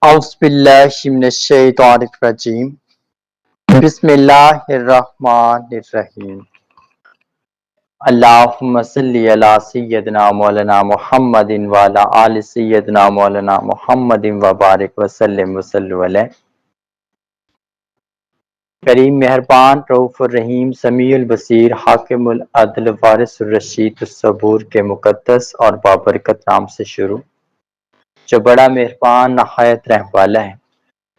اعوذ باللہ من الشیطان الرجیم بسم اللہ الرحمن الرحیم اللہم صلی علی سیدنا مولانا محمد وعلی آل سیدنا مولانا محمد وبارک وسلم علیہ۔ کریم مہربان رؤوف الرحیم سمیع البصیر حاکم العدل وارث الرشید الصبور کے مقدس اور بابرکت نام سے شروع، جو بڑا مہربان نہایت رحم والا ہے،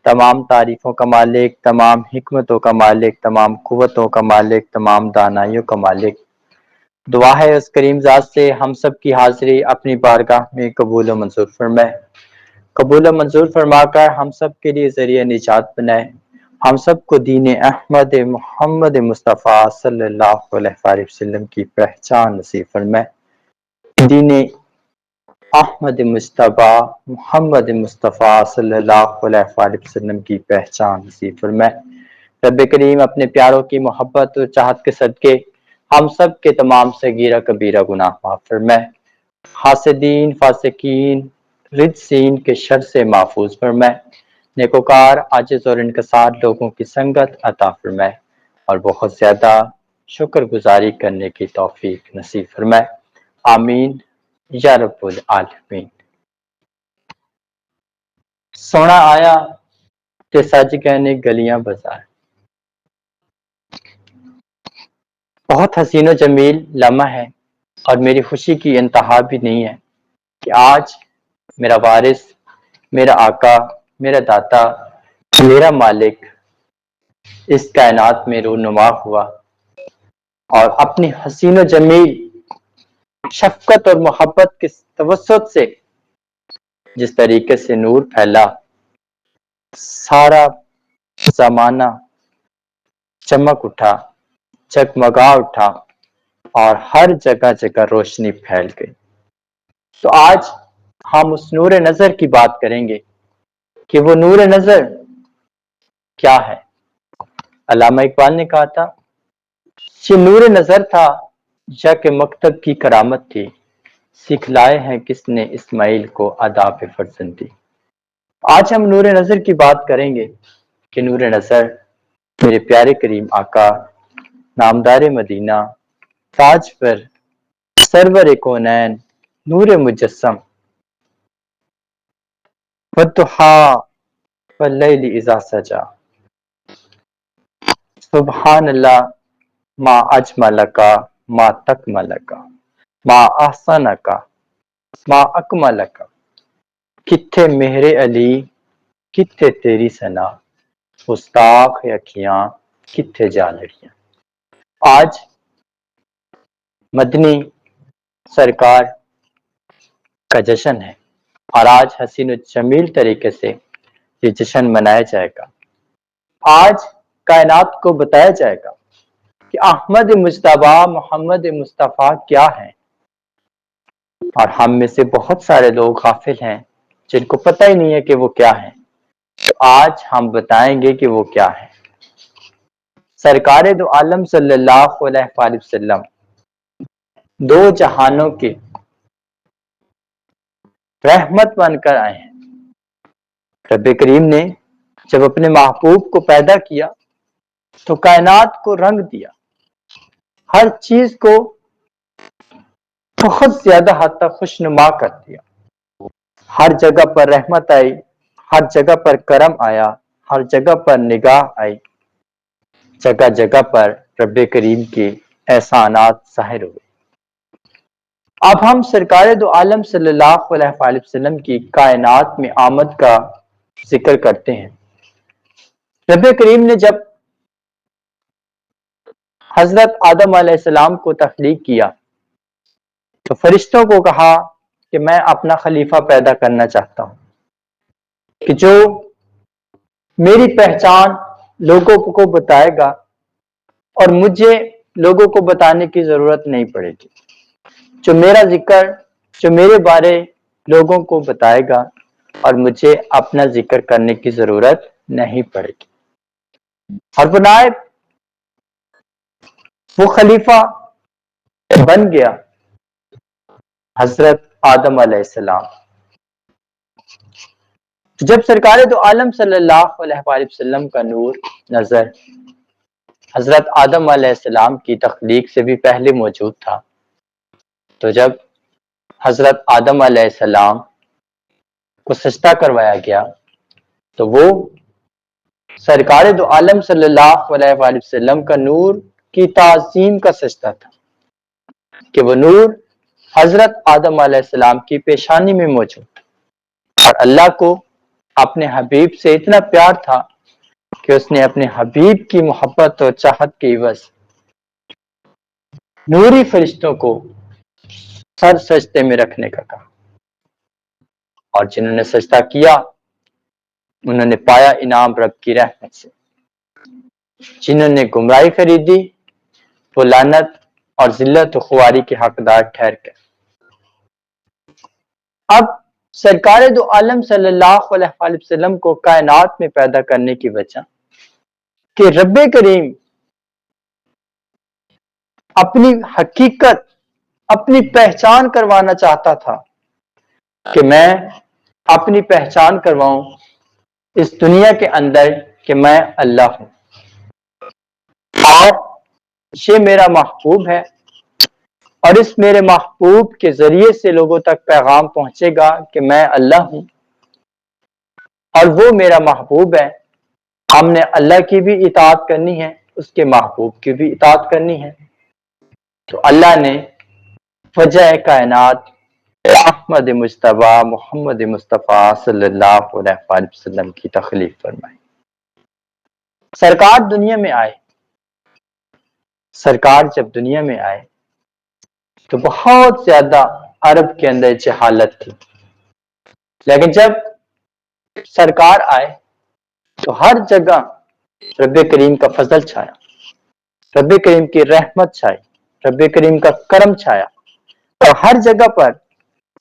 تمام تعریفوں کا مالک، تمام حکمتوں کا مالک، تمام قوتوں کا مالک، تمام دانائیوں کا مالک۔ دعا ہے اس کریم ذات سے ہم سب کی حاضری اپنی بارگاہ میں قبول و منظور فرمائے، قبول و منظور فرما کر ہم سب کے لیے ذریعہ نجات بنائے، ہم سب کو دین احمد محمد مصطفیٰ صلی اللہ علیہ وآلہ وسلم کی پہچان نصیب فرمائے، دین احمد مصطفیٰ محمد مصطفیٰ صلی اللہ علیہ وآلہ وسلم کی پہچان نصیب فرمائے۔ رب کریم اپنے پیاروں کی محبت اور چاہت کے صدقے ہم سب کے تمام صغیرہ کبیرہ گناہ معاف فرمائے، حاسدین، فاسقین، رجسین کے شر سے محفوظ فرمائے، نیکوکار، عاجز اور انکسار لوگوں کی سنگت عطا فرمائے، اور بہت زیادہ شکر گزاری کرنے کی توفیق نصیب فرمائے، آمین یا رب العالمین۔ سونا آیا کہ سج گئے گلیاں بازار، بہت حسین و جمیل لمحہ ہے، اور میری خوشی کی انتہا بھی نہیں ہے کہ آج میرا وارث، میرا آقا، میرا داتا، میرا مالک اس کائنات میں رونما ہوا، اور اپنی حسین و جمیل شفقت اور محبت کے توسط سے جس طریقے سے نور پھیلا، سارا زمانہ چمک اٹھا، جگمگا اٹھا، اور ہر جگہ جگہ روشنی پھیل گئی۔ تو آج ہم اس نور نظر کی بات کریں گے کہ وہ نور نظر کیا ہے۔ علامہ اقبال نے کہا تھا، یہ نور نظر تھا یا کہ مکتب کی کرامت تھی، سکھلائے ہیں کس نے اسماعیل کو آداب فرزندی۔ آج ہم نور نظر کی بات کریں گے کہ نور نظر میرے پیارے کریم آقا، نامدار مدینہ، تاج پر سرور کونین، نور مجسم، والضحیٰ واللیل اذا سجا، سبحان اللہ ما اجملکا ما تکملکا ما احسنکا ما اکملکا، کتھے مہر علی کتھے تیری ثنا، گستاخ اکھیاں کتھے جا لڑیاں۔ آج مدنی سرکار کا جشن ہے، اور آج حسین و جمیل طریقے سے یہ جشن منایا جائے گا۔ آج کائنات کو بتایا جائے گا کہ احمد مجتبیٰ محمد مصطفیٰ کیا ہے، اور ہم میں سے بہت سارے لوگ غافل ہیں جن کو پتہ ہی نہیں ہے کہ وہ کیا ہے۔ تو آج ہم بتائیں گے کہ وہ کیا ہے۔ سرکار دو عالم صلی اللہ علیہ وآلہ وسلم دو جہانوں کے رحمت بن کر آئے ہیں۔ رب کریم نے جب اپنے محبوب کو پیدا کیا تو کائنات کو رنگ دیا، ہر چیز کو بہت زیادہ حد تک خوشنما کر دیا، ہر جگہ پر رحمت آئی، ہر جگہ پر کرم آیا، ہر جگہ پر نگاہ آئی، جگہ جگہ پر رب کریم کے احسانات ظاہر ہوئے۔ اب ہم سرکار دو عالم صلی اللہ علیہ وآلہ وسلم کی کائنات میں آمد کا ذکر کرتے ہیں۔ رب کریم نے جب حضرت آدم علیہ السلام کو تخلیق کیا تو فرشتوں کو کہا کہ میں اپنا خلیفہ پیدا کرنا چاہتا ہوں کہ جو میری پہچان لوگوں کو بتائے گا، اور مجھے لوگوں کو بتانے کی ضرورت نہیں پڑے گی، جو میرا ذکر، جو میرے بارے لوگوں کو بتائے گا، اور مجھے اپنا ذکر کرنے کی ضرورت نہیں پڑے گی۔ اور بنائے وہ خلیفہ بن گیا حضرت آدم علیہ السلام، جب سرکار دو عالم صلی اللہ علیہ وآلہ وسلم کا نور نظر حضرت آدم علیہ السلام کی تخلیق سے بھی پہلے موجود تھا، تو جب حضرت آدم علیہ السلام کو سجدہ کروایا گیا تو وہ سرکار دو عالم صلی اللہ علیہ وآلہ وسلم کا نور کی تعظیم کا سجدہ تھا کہ وہ نور حضرت آدم علیہ السلام کی پیشانی میں موجود تھا، اور اللہ کو اپنے حبیب سے اتنا پیار تھا کہ اس نے اپنے حبیب کی محبت اور چاہت کے عوض نوری فرشتوں کو سر سجدے میں رکھنے کا کہا، اور جنہوں نے سجدہ کیا انہوں نے پایا انعام رب کی رحمت سے، جنہوں نے گمراہی خریدی وہ لعنت اور ذلت و خواری کے حقدار ٹھہر گئے۔ اب سرکار دو عالم صلی اللہ علیہ وآلہ وسلم کو کائنات میں پیدا کرنے کی وجہ کہ رب کریم اپنی حقیقت، اپنی پہچان کروانا چاہتا تھا کہ میں اپنی پہچان کرواؤں اس دنیا کے اندر کہ میں اللہ ہوں، اور یہ میرا محبوب ہے، اور اس میرے محبوب کے ذریعے سے لوگوں تک پیغام پہنچے گا کہ میں اللہ ہوں اور وہ میرا محبوب ہے۔ ہم نے اللہ کی بھی اطاعت کرنی ہے، اس کے محبوب کی بھی اطاعت کرنی ہے۔ تو اللہ نے وجہ کائنات احمد مجتبیٰ محمد مصطفیٰ صلی اللہ علیہ وآلہ وسلم کی تخلیق فرمائی۔ سرکار دنیا میں آئے، سرکار جب دنیا میں آئے تو بہت زیادہ عرب کے اندر جہالت تھی، لیکن جب سرکار آئے تو ہر جگہ رب کریم کا فضل چھایا، رب کریم کی رحمت چھائی، رب کریم کا کرم چھایا، اور ہر جگہ پر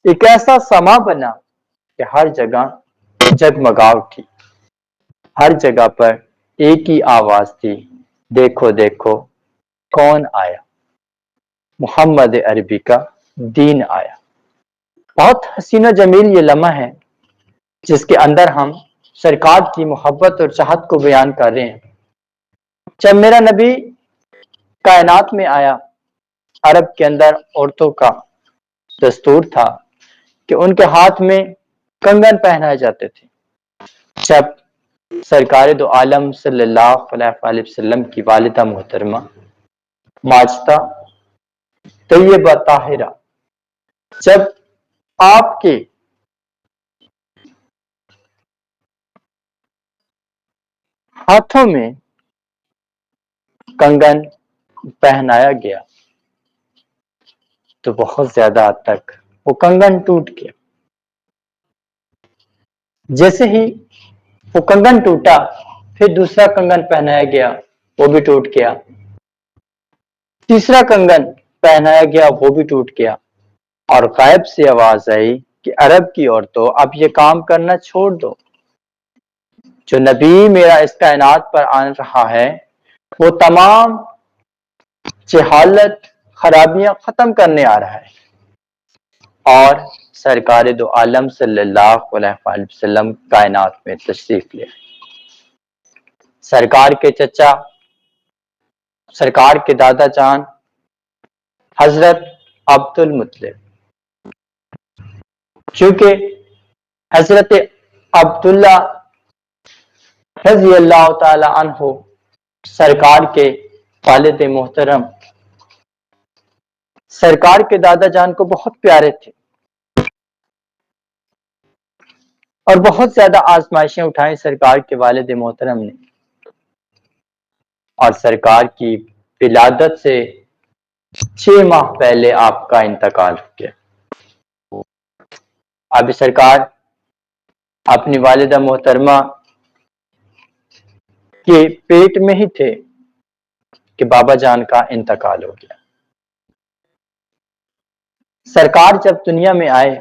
ایک ایسا سما بنا کہ ہر جگہ جگمگا اٹھی، ہر جگہ پر ایک ہی آواز تھی، دیکھو دیکھو کون آیا، محمد عربی کا دین آیا۔ بہت حسین و جمیل یہ لمحہ ہے جس کے اندر ہم سرکار کی محبت اور چاہت کو بیان کر رہے ہیں۔ جب میرا نبی کائنات میں آیا، عرب کے اندر عورتوں کا دستور تھا کہ ان کے ہاتھ میں کنگن پہنائے جاتے تھے۔ جب سرکار دو عالم صلی اللہ علیہ وآلہ وسلم کی والدہ محترمہ ماجدہ طیبہ طاہرہ جب آپ کے ہاتھوں میں کنگن پہنایا گیا تو بہت زیادہ حد تک وہ کنگن ٹوٹ گیا۔ جیسے ہی وہ کنگن ٹوٹا پھر دوسرا کنگن پہنایا گیا، وہ بھی ٹوٹ گیا، تیسرا کنگن پہنایا گیا، وہ بھی ٹوٹ گیا، اور غائب سے آواز آئی کہ عرب کی عورتوں اب یہ کام کرنا چھوڑ دو، جو نبی میرا اس کائنات پر آن رہا ہے وہ تمام جہالت خرابیاں ختم کرنے آ رہا ہے، اور سرکار دو عالم صلی اللہ علیہ وآلہ وسلم کائنات میں تشریف لے آئے۔ سرکار کے چچا، سرکار کے دادا جان حضرت عبد المطلب، چونکہ حضرت عبداللہ رضی اللہ تعالی عنہ سرکار کے والد محترم، سرکار کے دادا جان کو بہت پیارے تھے، اور بہت زیادہ آزمائشیں اٹھائیں سرکار کے والد محترم نے، اور سرکار کی ولادت سے 6 ماہ پہلے آپ کا انتقال ہو گیا۔ اب سرکار اپنی والدہ محترمہ کے پیٹ میں ہی تھے کہ بابا جان کا انتقال ہو گیا۔ سرکار جب دنیا میں آئے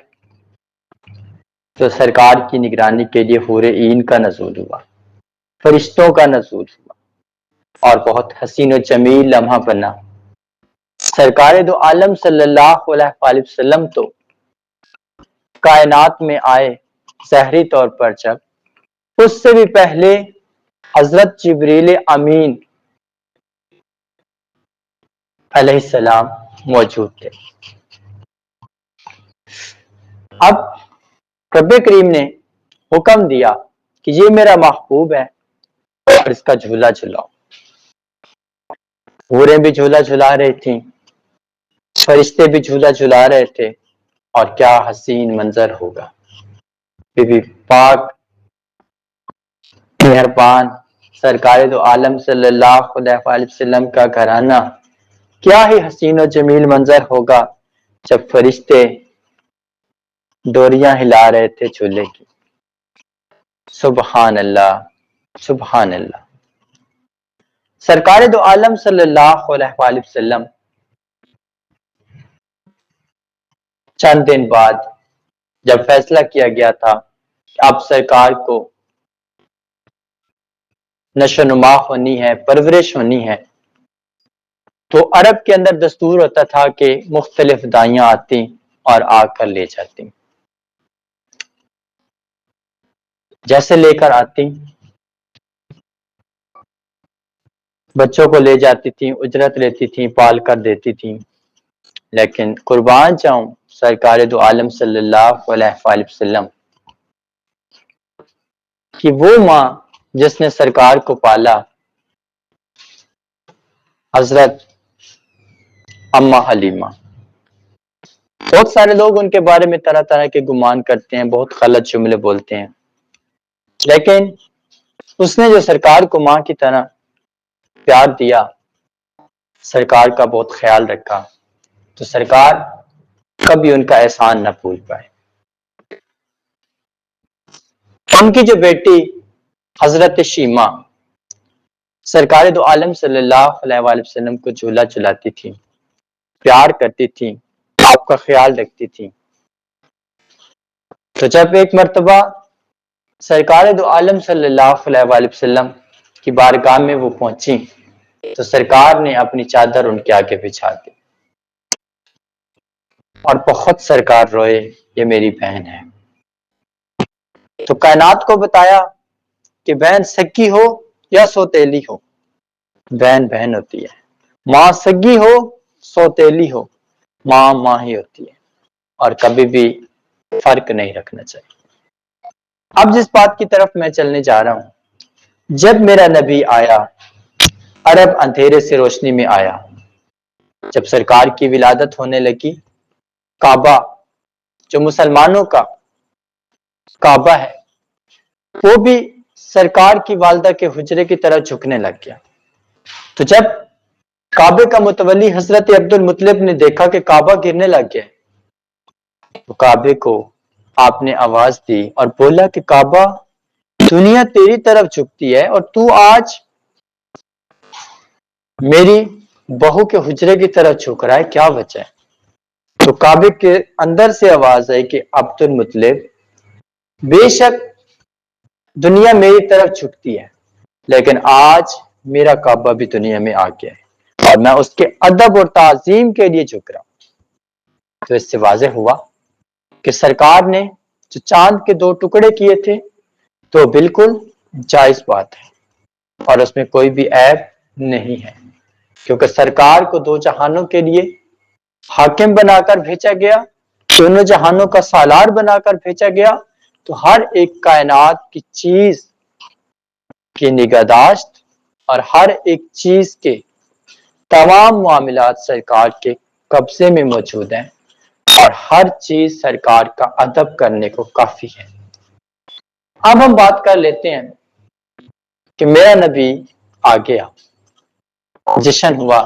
تو سرکار کی نگرانی کے لیے حور عین کا نزول ہوا، فرشتوں کا نزول ہوا، اور بہت حسین و جمیل لمحہ بنا۔ سرکار دو عالم صلی اللہ علیہ وآلہ وسلم تو کائنات میں آئے ظاہری طور پر جب اس سے بھی پہلے حضرت جبریل امین علیہ السلام موجود تھے۔ اب رب کریم نے حکم دیا کہ یہ میرا محبوب ہے اور اس کا جھولا جھلاؤ۔ حوریں بھی جھولا جھلا رہی تھیں، فرشتے بھی جھولا جھلا رہے تھے، اور کیا حسین منظر ہوگا۔ بی بی پاک مہربان سرکار دو عالم صلی اللہ علیہ وآلہ وسلم کا گھرانہ کیا ہی حسین و جمیل منظر ہوگا جب فرشتے ڈوریاں ہلا رہے تھے جھولے کی۔ سبحان اللہ، سبحان اللہ۔ سرکار دو عالم صلی اللہ علیہ وآلہ وسلم چند دن بعد جب فیصلہ کیا گیا تھا کہ اب سرکار کو نشو نما ہونی ہے، پرورش ہونی ہے، تو عرب کے اندر دستور ہوتا تھا کہ مختلف دائیاں آتی اور آ کر لے جاتی۔ جیسے لے کر آتی، بچوں کو لے جاتی تھیں، اجرت لیتی تھیں، پال کر دیتی تھیں، لیکن قربان جاؤں سرکار دو عالم صلی اللہ علیہ وآلہ وسلم کہ وہ ماں جس نے سرکار کو پالا، حضرت اماں حلیمہ۔ بہت سارے لوگ ان کے بارے میں طرح طرح کے گمان کرتے ہیں، بہت غلط جملے بولتے ہیں، لیکن اس نے جو سرکار کو ماں کی طرح پیار دیا، سرکار کا بہت خیال رکھا، تو سرکار کبھی ان کا احسان نہ بھول پائے۔ ان کی جو بیٹی حضرت شیمہ سرکار دو عالم صلی اللہ علیہ وآلہ وسلم کو جھولا جھلاتی تھی، پیار کرتی تھی، آپ کا خیال رکھتی تھی۔ تو جب ایک مرتبہ سرکار دو عالم صلی اللہ علیہ وآلہ وسلم کی بارگاہ میں وہ پہنچی تو سرکار نے اپنی چادر ان کے آگے بچھا دی اور بہت سرکار روئے، یہ میری بہن ہے۔ تو کائنات کو بتایا کہ بہن سکی ہو یا سوتیلی ہو، بہن بہن ہوتی ہے، ماں سگی ہو سوتیلی ہو، ماں ماں ہی ہوتی ہے، اور کبھی بھی فرق نہیں رکھنا چاہیے۔ اب جس بات کی طرف میں چلنے جا رہا ہوں، جب میرا نبی آیا، عرب اندھیرے سے روشنی میں آیا، جب سرکار کی ولادت ہونے لگی، کعبہ جو مسلمانوں کا کعبہ ہے وہ بھی سرکار کی والدہ کے حجرے کی طرح جھکنے لگ گیا۔ تو جب کعبے کا متولی حضرت عبد المطلب نے دیکھا کہ کعبہ گرنے لگ گیا، تو کعبے کو آپ نے آواز دی اور بولا کہ کعبہ دنیا تیری طرف جھکتی ہے اور تو آج میری بہو کے حجرے کی طرف جھک رہا ہے، کیا وجہ ہے؟ تو کعبے کے اندر سے آواز آئی کہ عبد المطلب، بے شک دنیا میری طرف جھکتی ہے، لیکن آج میرا کعبہ بھی دنیا میں آ گیا ہے اور میں اس کے ادب اور تعظیم کے لیے جھک رہا ہوں۔ تو اس سے واضح ہوا کہ سرکار نے جو چاند کے 2 ٹکڑے کیے تھے تو بالکل جائز بات ہے اور اس میں کوئی بھی عیب نہیں ہے، کیونکہ سرکار کو 2 جہانوں کے لیے حاکم بنا کر بھیجا گیا، دونوں جہانوں کا سالار بنا کر بھیجا گیا، تو ہر ایک کائنات کی چیز کی نگہداشت اور ہر ایک چیز کے تمام معاملات سرکار کے قبضے میں موجود ہیں، اور ہر چیز سرکار کا ادب کرنے کو کافی ہے۔ اب ہم بات کر لیتے ہیں کہ میرا نبی آ گیا، جشن ہوا،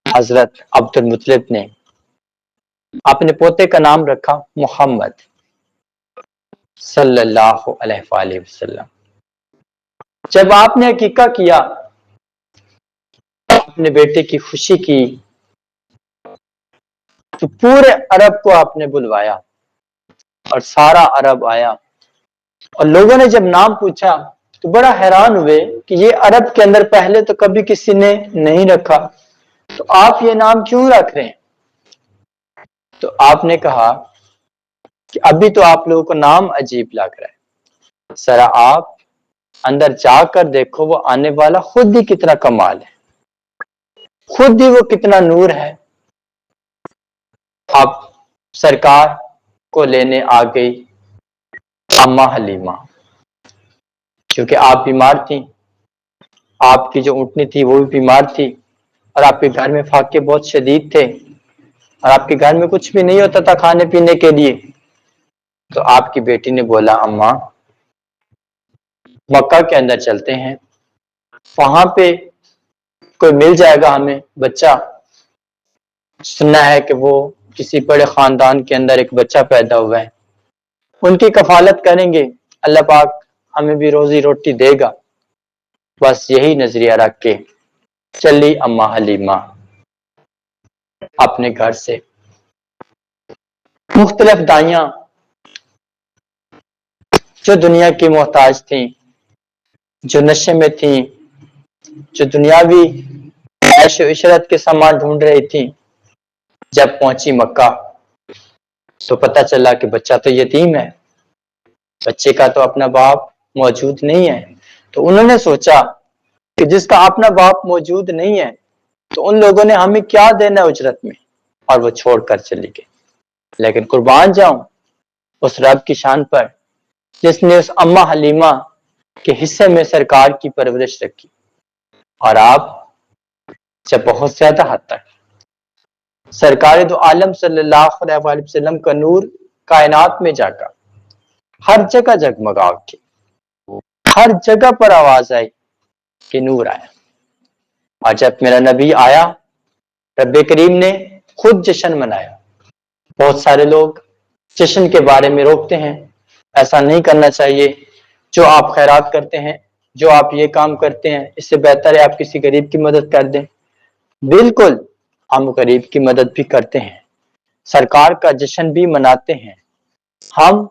حضرت عبد المطلب نے اپنے پوتے کا نام رکھا محمد صلی اللہ علیہ وآلہ وسلم۔ جب آپ نے عقیقہ کیا، اپنے بیٹے کی خوشی کی، تو پورے عرب کو آپ نے بلوایا اور سارا عرب آیا، اور لوگوں نے جب نام پوچھا تو بڑا حیران ہوئے کہ یہ عرب کے اندر پہلے تو کبھی کسی نے نہیں رکھا، تو آپ یہ نام کیوں رکھ رہے ہیں؟ تو آپ نے کہا کہ ابھی تو آپ لوگوں کو نام عجیب لگ رہا ہے، ذرا آپ اندر جا کر دیکھو وہ آنے والا خود ہی کتنا کمال ہے، خود ہی وہ کتنا نور ہے۔ اب سرکار کو لینے آ گئی اماں حلیمہ، کیونکہ آپ بیمار تھیں، آپ کی جو اونٹنی تھی وہ بھی بیمار تھی، اور آپ کے گھر میں فاقے بہت شدید تھے، اور آپ کے گھر میں کچھ بھی نہیں ہوتا تھا کھانے پینے کے لیے۔ تو آپ کی بیٹی نے بولا اماں مکہ کے اندر چلتے ہیں، وہاں پہ کوئی مل جائے گا ہمیں بچہ، سننا ہے کہ وہ کسی بڑے خاندان کے اندر ایک بچہ پیدا ہوا ہے، ان کی کفالت کریں گے، اللہ پاک ہمیں بھی روزی روٹی دے گا۔ بس یہی نظریہ رکھ کے چلی اماں حلیمہ اپنے گھر سے۔ مختلف دائیاں جو دنیا کی محتاج تھیں، جو نشے میں تھیں، جو دنیاوی عیش و عشرت کے سامان ڈھونڈ رہی تھیں، جب پہنچی مکہ تو پتہ چلا کہ بچہ تو یتیم ہے، بچے کا تو اپنا باپ موجود نہیں ہے۔ تو انہوں نے سوچا کہ جس کا اپنا باپ موجود نہیں ہے تو ان لوگوں نے ہمیں کیا دینا اجرت میں، اور وہ چھوڑ کر چلی گئی۔ لیکن قربان جاؤں اس رب کی شان پر جس نے اس اماں حلیمہ کے حصے میں سرکار کی پرورش رکھی، اور آپ جب بہت زیادہ حد تک سرکار دو عالم صلی اللہ علیہ وآلہ وسلم کا نور کائنات میں جا کر ہر جگہ جگمگا کے ہر جگہ پر آواز آئی کہ نور آیا، اور جب میرا نبی آیا رب کریم نے خود جشن منایا۔ بہت سارے لوگ جشن کے بارے میں روکتے ہیں، ایسا نہیں کرنا چاہیے، جو آپ خیرات کرتے ہیں، جو آپ یہ کام کرتے ہیں، اس سے بہتر ہے آپ کسی غریب کی مدد کر دیں۔ بالکل ہم غریب کی مدد بھی کرتے ہیں، سرکار کا جشن بھی مناتے ہیں، ہم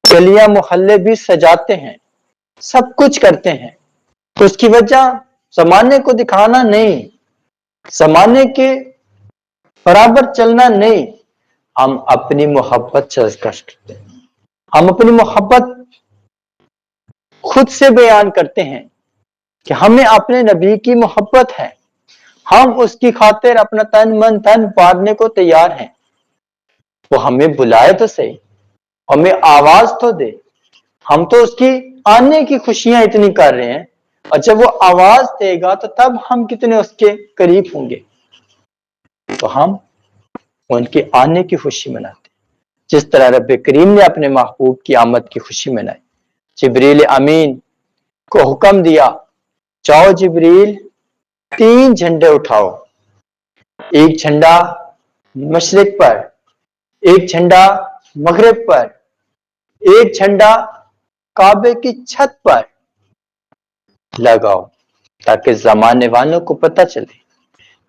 گلیاں محلے بھی سجاتے ہیں، سب کچھ کرتے ہیں۔ اس کی وجہ زمانے کو دکھانا نہیں، زمانے کے برابر چلنا نہیں، ہم اپنی محبت کرتے ہیں، ہم اپنی محبت خود سے بیان کرتے ہیں کہ ہمیں اپنے نبی کی محبت ہے، ہم اس کی خاطر اپنا تن من دھن مارنے کو تیار ہیں۔ وہ ہمیں بلائے تو صحیح، ہمیں آواز تو دے، ہم تو اس کی آنے کی خوشیاں اتنی کر رہے ہیں، اور جب وہ آواز دے گا تو تب ہم کتنے اس کے قریب ہوں گے۔ تو ہم ان کے آنے کی خوشی مناتے ہیں، جس طرح رب کریم نے اپنے محبوب کی آمد کی خوشی منائی۔ جبریل امین کو حکم دیا، جاؤ جبریل 3 جھنڈے اٹھاؤ، ایک جھنڈا مشرق پر، ایک جھنڈا مغرب پر، ایک جھنڈا کعبے کی چھت پر لگاؤ، تاکہ زمانے والوں کو پتہ چلے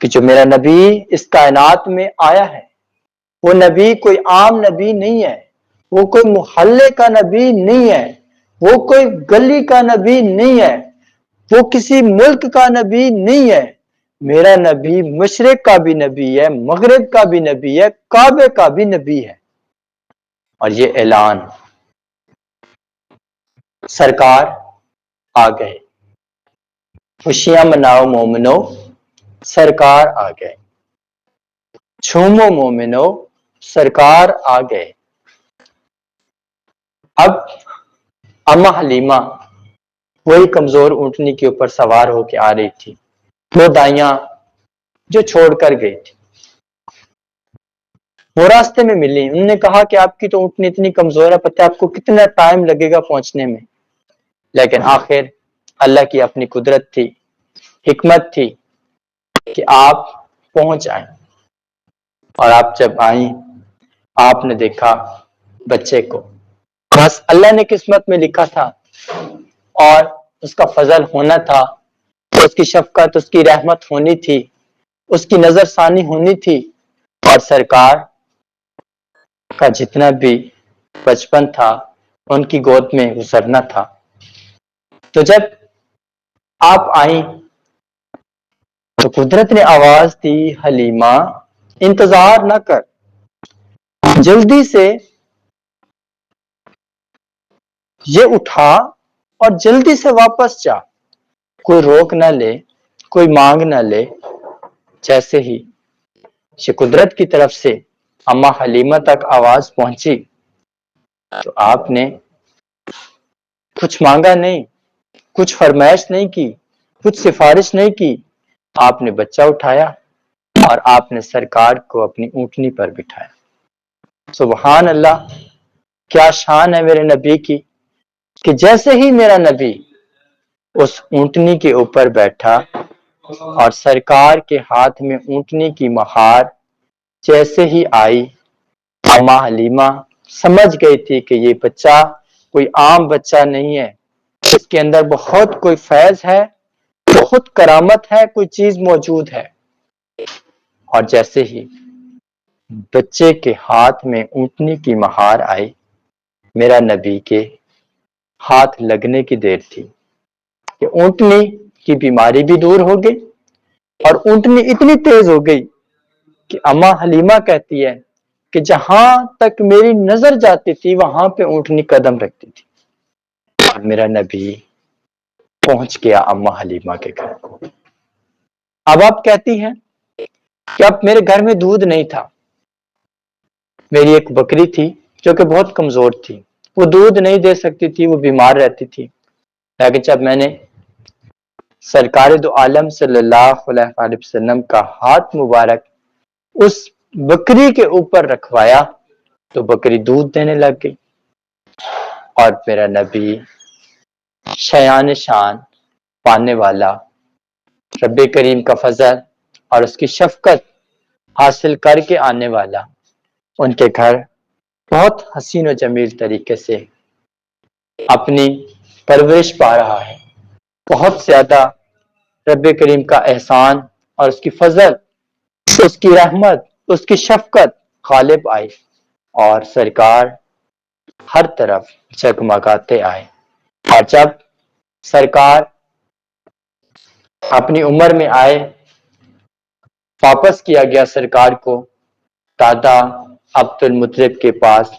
کہ جو میرا نبی اس کائنات میں آیا ہے وہ نبی کوئی عام نبی نہیں ہے، وہ کوئی محلے کا نبی نہیں ہے، وہ کوئی گلی کا نبی نہیں ہے، وہ کسی ملک کا نبی نہیں ہے، میرا نبی مشرق کا بھی نبی ہے، مغرب کا بھی نبی ہے، کعبے کا بھی نبی ہے۔ اور یہ اعلان سرکار آ گئے، خوشیاں مناؤ مومنو سرکار آ گئے، جھومو مومنو سرکار آ گئے۔ اب اماں حلیمہ وہی کمزور اونٹنی کے اوپر سوار ہو کے آ رہی تھی، وہ دائیاں جو چھوڑ کر گئی تھی وہ راستے میں ملی، انہوں نے کہا کہ آپ کی تو اونٹنی اتنی کمزور ہے، پتہ ہے آپ کو کتنا ٹائم لگے گا پہنچنے میں، لیکن آخر اللہ کی اپنی قدرت تھی، حکمت تھی کہ آپ پہنچ آئیں۔ اور آپ جب آئیں آپ نے دیکھا بچے کو، بس اللہ نے قسمت میں لکھا تھا اور اس کا فضل ہونا تھا، اس کی شفقت، اس کی رحمت ہونی تھی، اس کی نظر ثانی ہونی تھی، اور سرکار کا جتنا بھی بچپن تھا ان کی گود میں گزرنا تھا۔ تو جب آپ آئیں تو قدرت نے آواز دی، حلیمہ انتظار نہ کر، جلدی سے یہ اٹھا اور جلدی سے واپس جا، کوئی روک نہ لے، کوئی مانگ نہ لے۔ جیسے ہی یہ قدرت کی طرف سے اما حلیمہ تک آواز پہنچی تو آپ نے کچھ مانگا نہیں، کچھ فرمائش نہیں کی، کچھ سفارش نہیں کی، آپ نے بچہ اٹھایا اور آپ نے سرکار کو اپنی اونٹنی پر بٹھایا۔ سبحان اللہ، کیا شان ہے میرے نبی کی کہ جیسے ہی میرا نبی اس اونٹنی کے اوپر بیٹھا اور سرکار کے ہاتھ میں اونٹنی کی مہار جیسے ہی آئی، اما حلیمہ سمجھ گئی تھی کہ یہ بچہ کوئی عام بچہ نہیں ہے، اس کے اندر بہت کوئی فیض ہے، بہت کرامت ہے، کوئی چیز موجود ہے۔ اور جیسے ہی بچے کے ہاتھ میں اونٹنی کی مہار آئی، میرا نبی کے ہاتھ لگنے کی دیر تھی کہ اونٹنی کی بیماری بھی دور ہو گئی، اور اونٹنی اتنی تیز ہو گئی کہ اما حلیمہ کہتی ہے کہ جہاں تک میری نظر جاتی تھی وہاں پہ اونٹنی قدم رکھتی تھی، اور میرا نبی پہنچ گیا اما حلیمہ کے گھر کو۔ اب آپ کہتی ہیں کہ اب میرے گھر میں دودھ نہیں تھا، میری ایک بکری تھی جو کہ بہت کمزور تھی، وہ دودھ نہیں دے سکتی تھی، وہ بیمار رہتی تھی۔ لیکن جب میں نے سرکار دو عالم صلی اللہ علیہ وآلہ وسلم کا ہاتھ مبارک اس بکری کے اوپر رکھوایا تو بکری دودھ دینے لگ گئی، اور میرا نبی شیان شان پانے والا، رب کریم کا فضل اور اس کی شفقت حاصل کر کے آنے والا، ان کے گھر بہت حسین و جمیل طریقے سے اپنی پرورش پا رہا ہے۔ بہت زیادہ رب کریم کا احسان اور اس کی فضل، اس کی رحمت، اس کی شفقت غالب آئی، اور سرکار ہر طرف جگمگاتے آئے۔ اور جب سرکار اپنی عمر میں آئے، واپس کیا گیا سرکار کو دادا عبد المطلب کے پاس،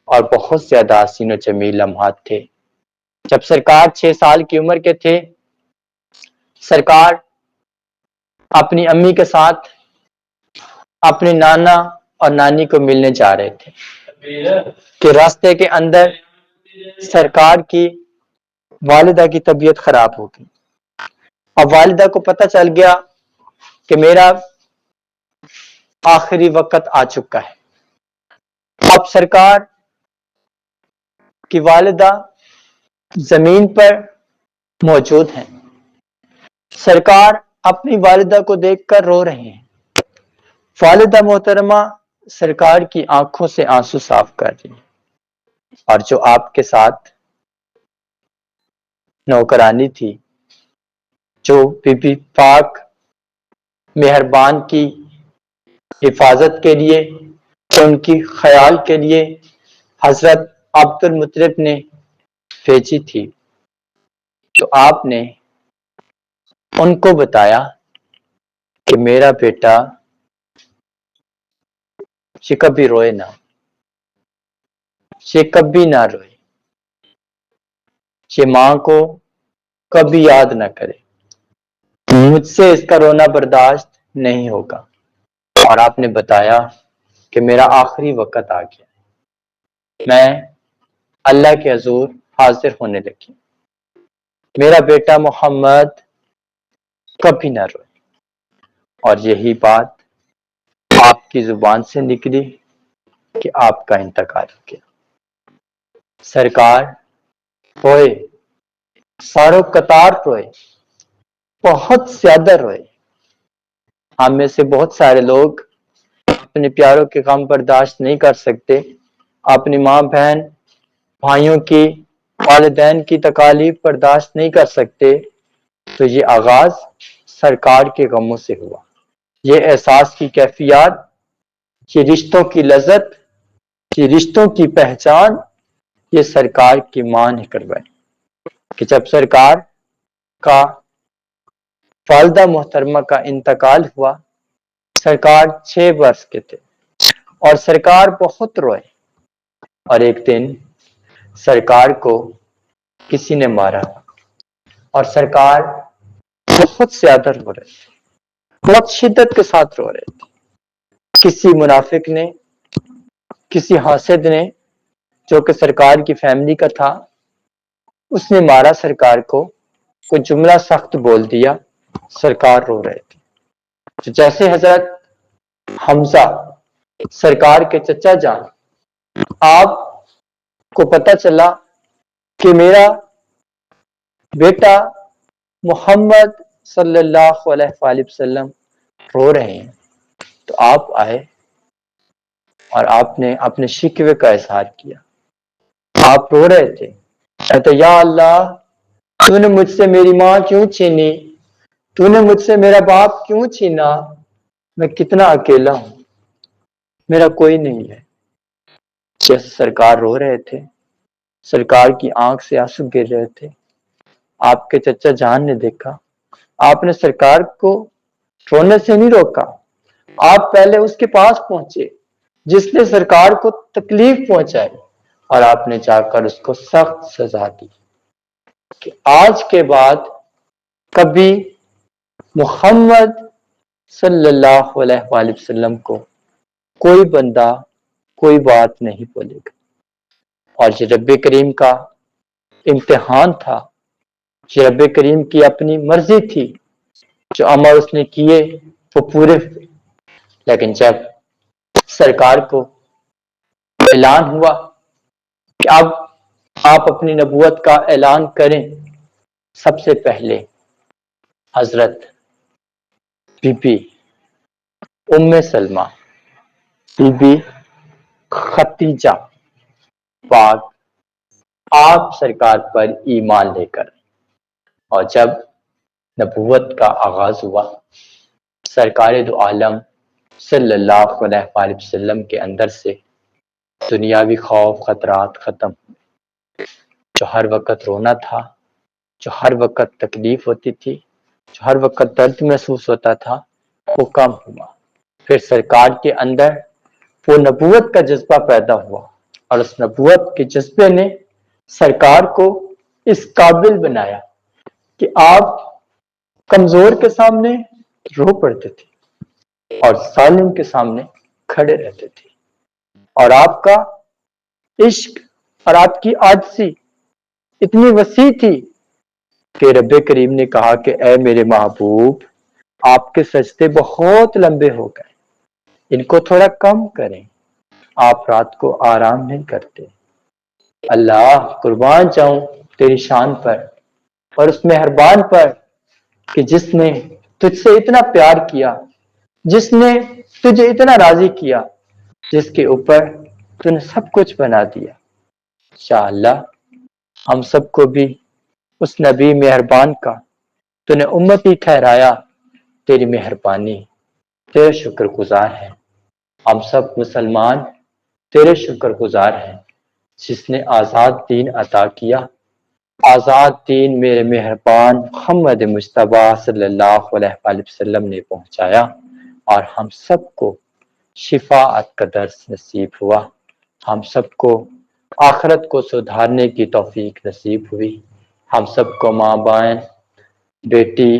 اور بہت زیادہ حسین و جمیل لمحات تھے۔ جب سرکار 6 سال کی عمر کے تھے، سرکار اپنی امی کے ساتھ اپنے نانا اور نانی کو ملنے جا رہے تھے کہ راستے کے اندر سرکار کی والدہ کی طبیعت خراب ہو گئی، اور والدہ کو پتہ چل گیا کہ میرا آخری وقت آ چکا ہے۔ اب سرکار کی والدہ زمین پر موجود ہیں، سرکار اپنی والدہ کو دیکھ کر رو رہے ہیں، والدہ محترمہ سرکار کی آنکھوں سے آنسو صاف کر رہی ہیں، اور جو آپ کے ساتھ نوکرانی تھی، جو بی بی پاک مہربان کی حفاظت کے لیے، ان کی خیال کے لیے حضرت عبد المطلب نے بھیجی تھی، تو آپ نے ان کو بتایا کہ میرا بیٹا یہ کبھی روئے نہ، یہ کبھی نہ روئے، یہ ماں کو کبھی یاد نہ کرے، مجھ سے اس کا رونا برداشت نہیں ہوگا۔ اور آپ نے بتایا کہ میرا آخری وقت آ گیا، میں اللہ کے حضور حاضر ہونے لگی، میرا بیٹا محمد کبھی نہ روئے۔ اور یہی بات آپ کی زبان سے نکلی کہ آپ کا انتقال ہو گیا۔ سرکار روئے، ساروں قطار روئے، بہت زیادہ روئے۔ ہم میں سے بہت سارے لوگ اپنے پیاروں کے غم برداشت نہیں کر سکتے، اپنی ماں بہن بھائیوں کی، والدین کی تکالیف برداشت نہیں کر سکتے، تو یہ آغاز سرکار کے غموں سے ہوا۔ یہ احساس کی کیفیات، یہ رشتوں کی لذت، یہ رشتوں کی پہچان، یہ سرکار کی ماں نے کروائی کہ جب سرکار کا والدہ محترمہ کا انتقال ہوا، سرکار 6 برس کے تھے، اور سرکار بہت روئے۔ اور ایک دن سرکار کو کسی نے مارا اور سرکار بہت زیادہ رو رہے تھے، بہت شدت کے ساتھ رو رہے تھے۔ کسی منافق نے، کسی حاسد نے جو کہ سرکار کی فیملی کا تھا، اس نے مارا سرکار کو، کوئی جملہ سخت بول دیا، سرکار رو رہے تھے۔ تو جیسے حضرت حمزہ سرکار کے چچا جان، آپ کو پتہ چلا کہ میرا بیٹا محمد صلی اللہ علیہ وآلہ وسلم رو رہے ہیں، تو آپ آئے اور آپ نے اپنے شکوے کا اظہار کیا۔ آپ رو رہے تھے، کہتے یا اللہ، تو نے مجھ سے میری ماں کیوں چھینی، تو نے مجھ سے میرا باپ کیوں چھینا، میں کتنا اکیلا ہوں، میرا کوئی نہیں ہے۔ جیسے سرکار رو رہے تھے، سرکار کی آنکھ سے آنسو گر رہے تھے، آپ کے چچا جان نے دیکھا، آپ نے سرکار کو رونے سے نہیں روکا، آپ پہلے اس کے پاس پہنچے جس نے سرکار کو تکلیف پہنچائی، اور آپ نے جا کر اس کو سخت سزا دی کہ آج کے بعد کبھی محمد صلی اللہ علیہ وآلہ وسلم کو کوئی بندہ کوئی بات نہیں بولے گا۔ اور یہ رب کریم کا امتحان تھا، یہ رب کریم کی اپنی مرضی تھی، جو عمل اس نے کیے وہ پورے ہوئے۔ لیکن جب سرکار کو اعلان ہوا کہ اب آپ اپنی نبوت کا اعلان کریں، سب سے پہلے حضرت بی بی ام سلمہ، بی بی ختیجہ پاک آپ سرکار پر ایمان لے کر، اور جب نبوت کا آغاز ہوا، سرکار دو عالم صلی اللہ علیہ وآلہ وسلم کے اندر سے دنیاوی خوف خطرات ختم، جو ہر وقت رونا تھا، جو ہر وقت تکلیف ہوتی تھی، جو ہر وقت درد محسوس ہوتا تھا، وہ کم ہوا۔ پھر سرکار کے اندر وہ نبوت کا جذبہ پیدا ہوا، اور اس نبوت کے جذبے نے سرکار کو اس قابل بنایا کہ آپ کمزور کے سامنے رو پڑتے تھے اور ظالم کے سامنے کھڑے رہتے تھے، اور آپ کا عشق اور آپ کی عاجزی اتنی وسیع تھی کہ رب کریم نے کہا کہ اے میرے محبوب، آپ کے سجدے بہت لمبے ہو گئے، ان کو تھوڑا کم کریں، آپ رات کو آرام نہیں کرتے۔ اللہ قربان جاؤں تیری شان پر اور اس مہربان پر کہ جس نے تجھ سے اتنا پیار کیا، جس نے تجھے اتنا راضی کیا، جس کے اوپر تو نے سب کچھ بنا دیا۔ یا اللہ، ہم سب کو بھی اس نبی مہربان کا تو نے امتی ٹھہرایا، تیری مہربانی، تیرے شکر گزار ہیں۔ ہم سب مسلمان تیرے شکر گزار ہیں، جس نے آزاد دین عطا کیا، آزاد دین میرے مہربان محمد مصطفیٰ صلی اللہ علیہ وآلہ وسلم نے پہنچایا، اور ہم سب کو شفاعت کا درس نصیب ہوا، ہم سب کو آخرت کو سدھارنے کی توفیق نصیب ہوئی، ہم سب کو ماں بہن، بیٹی،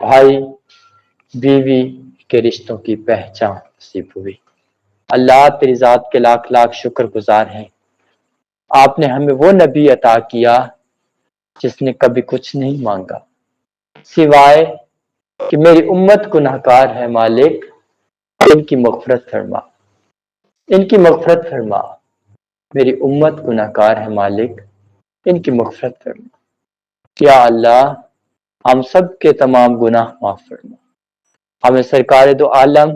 بھائی، بیوی کے رشتوں کی پہچان نصیب ہوئی۔ اللہ تیری ذات کے لاکھ لاکھ شکر گزار ہیں، آپ نے ہمیں وہ نبی عطا کیا جس نے کبھی کچھ نہیں مانگا سوائے کہ میری امت گناہ گار ہے مالک، ان کی مغفرت فرما، ان کی مغفرت فرما، میری امت گناہ گار ہے مالک، ان کی مغفرت فرما۔ یا اللہ، ہم سب کے تمام گناہ معاف فرما، ہمیں سرکار دو عالم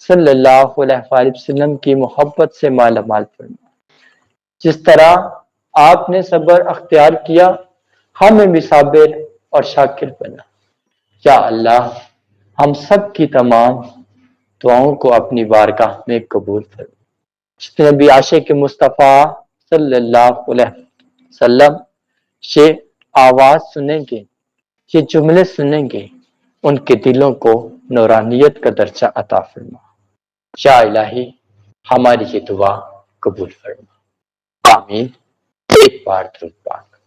صلی اللہ علیہ وآلہ وسلم کی محبت سے مالا مال فرما۔ جس طرح آپ نے صبر اختیار کیا، ہمیں بھی صابر اور شاکر بنا۔ یا اللہ، ہم سب کی تمام دعاؤں کو اپنی بارگاہ میں قبول فرما۔ جتنے بھی عاشق مصطفیٰ صلی اللہ علیہ وسلم یہ آواز سنیں گے، یہ جملے سنیں گے، ان کے دلوں کو نورانیت کا درجہ عطا فرما۔ یا الہی، ہماری یہ دعا قبول فرما، آمین۔ ایک بار درود پاک۔